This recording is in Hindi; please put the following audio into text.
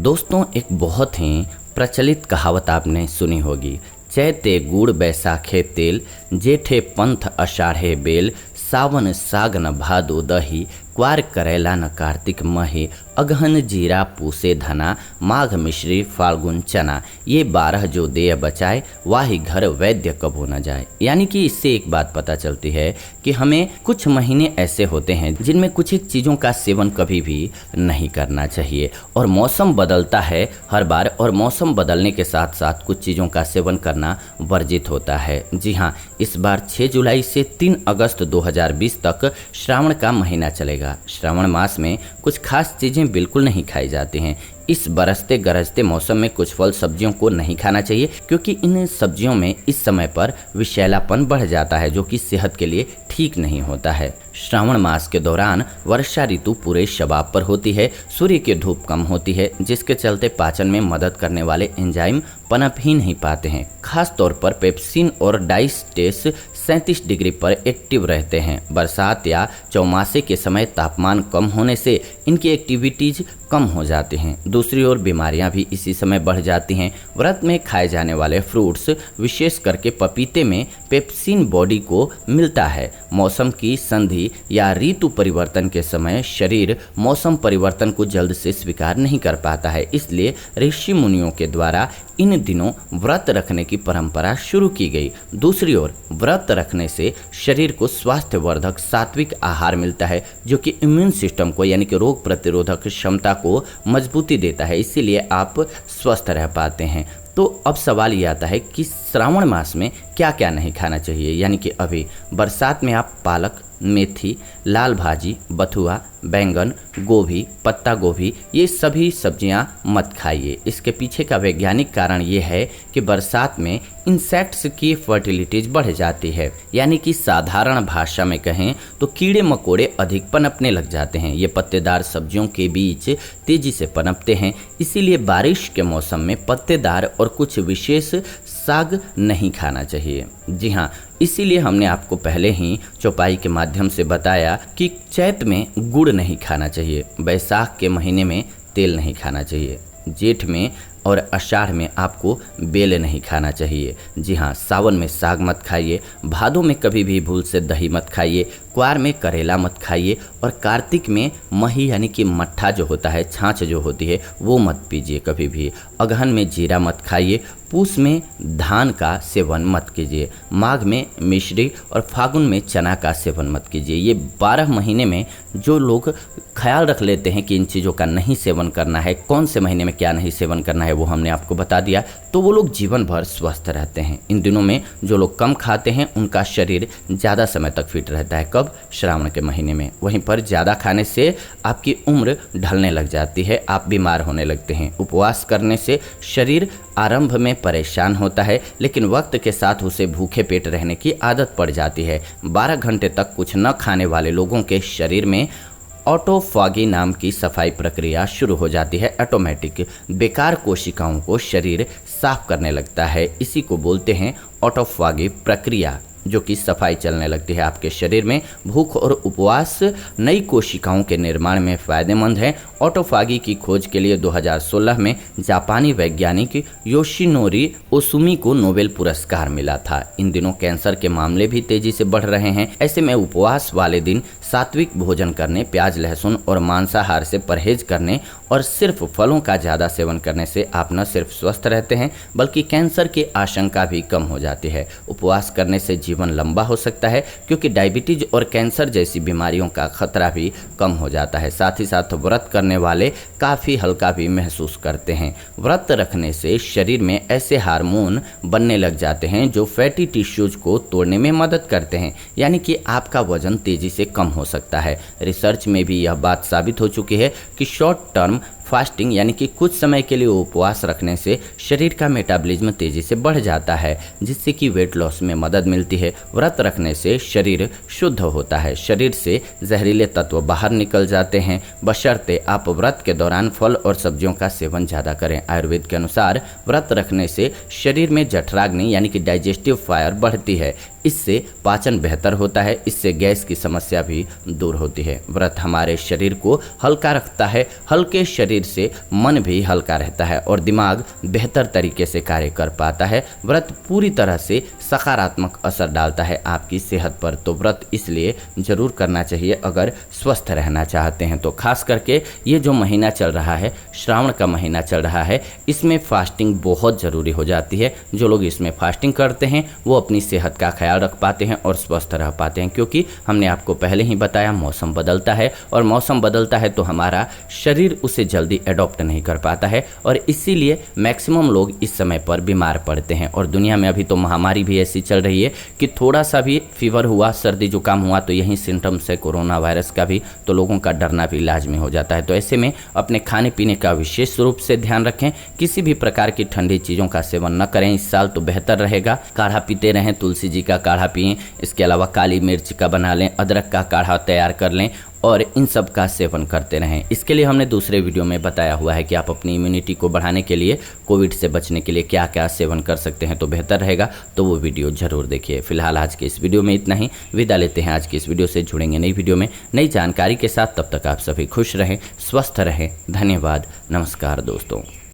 दोस्तों, एक बहुत ही प्रचलित कहावत आपने सुनी होगी। चैते गुड़ बैसाखे तेल, जेठे पंथ अषाढ़े बेल, सावन सागन भादो दही, क्वार करेला न कार्तिक मही, अगहन जीरा पूसे धना, माघ मिश्री फाल्गुन चना, ये 12 जो देय बचाए, वाही घर वैद्य कबो न जाए। यानी कि इससे एक बात पता चलती है कि हमें कुछ महीने ऐसे होते हैं जिनमें कुछ एक चीज़ों का सेवन कभी भी नहीं करना चाहिए, और मौसम बदलता है हर बार, और मौसम बदलने के साथ साथ कुछ चीज़ों का सेवन करना वर्जित होता है। जी हाँ, इस बार 6 जुलाई से 3 अगस्त 2020 तक श्रावण का महीना चलेगा। श्रावण मास में कुछ खास चीज़ें बिल्कुल नहीं खाई जाती हैं। इस बरसते गरजते मौसम में कुछ फल सब्जियों को नहीं खाना चाहिए, क्योंकि इन सब्जियों में इस समय पर विषैलापन बढ़ जाता है, जो कि सेहत के लिए ठीक नहीं होता है। श्रावण मास के दौरान वर्षा ऋतु पूरे शबाब पर होती है, सूर्य की धूप कम होती है, जिसके चलते पाचन में मदद करने वाले एंजाइम पनप ही नहीं पाते हैं। खास तौर पर पेप्सिन और डाइस्टेस 37 डिग्री पर एक्टिव रहते हैं। बरसात या चौमासे के समय तापमान कम होने से इनकी एक्टिविटीज कम हो जाती हैं। दूसरी ओर बीमारियां भी इसी समय बढ़ जाती हैं। व्रत में खाए जाने वाले फ्रूट्स, विशेष करके पपीते में पेप्सिन बॉडी को मिलता है। मौसम की संधि या ऋतु परिवर्तन के समय शरीर मौसम परिवर्तन को जल्द से स्वीकार नहीं कर पाता है, इसलिए ऋषि मुनियों के द्वारा इन दिनों व्रत रखने की परंपरा शुरू की गई। दूसरी ओर व्रत रखने से शरीर को स्वास्थ्यवर्धक सात्विक आहार मिलता है, जो कि इम्यून सिस्टम को यानी कि रोग प्रतिरोधक क्षमता को मजबूती देता है, इसीलिए आप स्वस्थ रह पाते हैं। तो अब सवाल ये आता है कि श्रावण मास में क्या क्या नहीं खाना चाहिए। यानी कि अभी बरसात में आप पालक, मेथी, लाल भाजी, बथुआ, बैंगन, गोभी, पत्ता गोभी, ये सभी सब्जियां मत खाइए। इसके पीछे का वैज्ञानिक कारण ये है कि बरसात में इंसेक्ट्स की फर्टिलिटीज बढ़ जाती है। यानी कि साधारण भाषा में कहें तो कीड़े मकोड़े अधिक पनपने लग जाते हैं। ये पत्तेदार सब्जियों के बीच तेजी से पनपते हैं, इसीलिए बारिश के मौसम में पत्तेदार और कुछ विशेष साग नहीं खाना चाहिए। जी हाँ, इसीलिए हमने आपको पहले ही चौपाई के माध्यम से बताया कि चैत में गुड़ नहीं खाना चाहिए, बैसाख के महीने में तेल नहीं खाना चाहिए, जेठ में और आषाढ़ में आपको बेल नहीं खाना चाहिए। जी हाँ, सावन में साग मत खाइए, भादों में कभी भी भूल से दही मत खाइए, क्वार में करेला मत खाइए, और कार्तिक में मही यानी कि मट्ठा जो होता है, छाछ जो होती है, वो मत पीजिए कभी भी। अगहन में जीरा मत खाइए, पूस में धान का सेवन मत कीजिए, माघ में मिश्री और फागुन में चना का सेवन मत कीजिए। ये 12 महीने में जो लोग ख्याल रख लेते हैं कि इन चीज़ों का नहीं सेवन करना है, कौन से महीने में क्या नहीं सेवन करना है, वो हमने आपको बता दिया, तो वो लोग जीवन भर स्वस्थ रहते हैं। इन दिनों में जो लोग कम खाते हैं उनका शरीर ज़्यादा समय तक फिट रहता है। कब? श्रावण के महीने में। वहीं पर ज़्यादा खाने से आपकी उम्र ढलने लग जाती है, आप बीमार होने लगते हैं। उपवास करने से शरीर आरंभ में परेशान होता है, लेकिन वक्त के साथ उसे भूखे पेट रहने की आदत पड़ जाती है। 12 घंटे तक कुछ न खाने वाले लोगों के शरीर में ऑटोफॉगी नाम की सफाई प्रक्रिया शुरू हो जाती है। ऑटोमेटिक बेकार कोशिकाओं को शरीर साफ करने लगता है। इसी को बोलते हैं ऑटोफॉगी प्रक्रिया, जो कि सफाई चलने लगती है आपके शरीर में। भूख और उपवास नई कोशिकाओं के निर्माण में फ़ायदेमंद है। ऑटोफागी की खोज के लिए 2016 में जापानी वैज्ञानिक योशिनोरी ओसुमी को नोबेल पुरस्कार मिला था। इन दिनों कैंसर के मामले भी तेजी से बढ़ रहे हैं। ऐसे में उपवास वाले दिन सात्विक भोजन करने, प्याज, लहसुन और मांसाहार से परहेज करने और सिर्फ फलों का ज़्यादा सेवन करने से आप न सिर्फ स्वस्थ रहते हैं, बल्कि कैंसर की आशंका भी कम हो जाती है। उपवास करने से जीवन लंबा हो सकता है, क्योंकि डायबिटीज और कैंसर जैसी बीमारियों का खतरा भी कम हो जाता है। साथ ही साथ व्रत करने वाले काफ़ी हल्का भी महसूस करते हैं। व्रत रखने से शरीर में ऐसे हार्मोन बनने लग जाते हैं जो फैटी टिश्यूज को तोड़ने में मदद करते हैं, यानी कि आपका वजन तेजी से कम हो सकता है। रिसर्च में भी यह बात साबित हो चुकी है कि शॉर्ट टर्म फास्टिंग यानी कि कुछ समय के लिए उपवास रखने से शरीर का मेटाबॉलिज्म तेजी से बढ़ जाता है, जिससे कि वेट लॉस में मदद मिलती है। व्रत रखने से शरीर शुद्ध होता है, शरीर से जहरीले तत्व बाहर निकल जाते हैं, बशर्ते आप व्रत के दौरान फल और सब्जियों का सेवन ज़्यादा करें। आयुर्वेद के अनुसार व्रत रखने से शरीर में जठराग्नि यानी कि डाइजेस्टिव फायर बढ़ती है। इससे पाचन बेहतर होता है, इससे गैस की समस्या भी दूर होती है। व्रत हमारे शरीर को हल्का रखता है, हल्के शरीर से मन भी हल्का रहता है और दिमाग बेहतर तरीके से कार्य कर पाता है। व्रत पूरी तरह से सकारात्मक असर डालता है आपकी सेहत पर, तो व्रत इसलिए ज़रूर करना चाहिए अगर स्वस्थ रहना चाहते हैं। तो खास करके ये जो महीना चल रहा है, श्रावण का महीना चल रहा है, इसमें फास्टिंग बहुत ज़रूरी हो जाती है। जो लोग इसमें फास्टिंग करते हैं वो अपनी सेहत का ख्याल रख पाते हैं और स्वस्थ रह पाते हैं, क्योंकि हमने आपको पहले ही बताया मौसम बदलता है और मौसम बदलता है तो हमारा शरीर उसे जल्दी एडॉप्ट नहीं कर पाता है और इसीलिए मैक्सिमम लोग इस समय पर बीमार पड़ते हैं। और दुनिया में अभी तो महामारी भी ऐसी चल रही है कि थोड़ा सा भी फीवर हुआ, सर्दी जुकाम हुआ तो यही सिम्टम्स है कोरोना वायरस का भी, तो लोगों का डरना भी लाजमी हो जाता है। तो ऐसे में अपने खाने पीने का विशेष रूप से ध्यान रखें, किसी भी प्रकार की ठंडी चीज़ों का सेवन न करें इस साल तो बेहतर रहेगा। काढ़ा पीते रहें, तुलसी जी का काढ़ा पिएं, इसके अलावा काली मिर्च का बना लें, अदरक का काढ़ा तैयार कर लें और इन सब का सेवन करते रहें। इसके लिए हमने दूसरे वीडियो में बताया हुआ है कि आप अपनी इम्यूनिटी को बढ़ाने के लिए, कोविड से बचने के लिए क्या क्या सेवन कर सकते हैं तो बेहतर रहेगा, तो वो वीडियो जरूर देखिए। फिलहाल आज के इस वीडियो में इतना ही, विदा लेते हैं आज की इस वीडियो से। जुड़ेंगे नई वीडियो में नई जानकारी के साथ, तब तक आप सभी खुश रहें, स्वस्थ रहें। धन्यवाद, नमस्कार दोस्तों।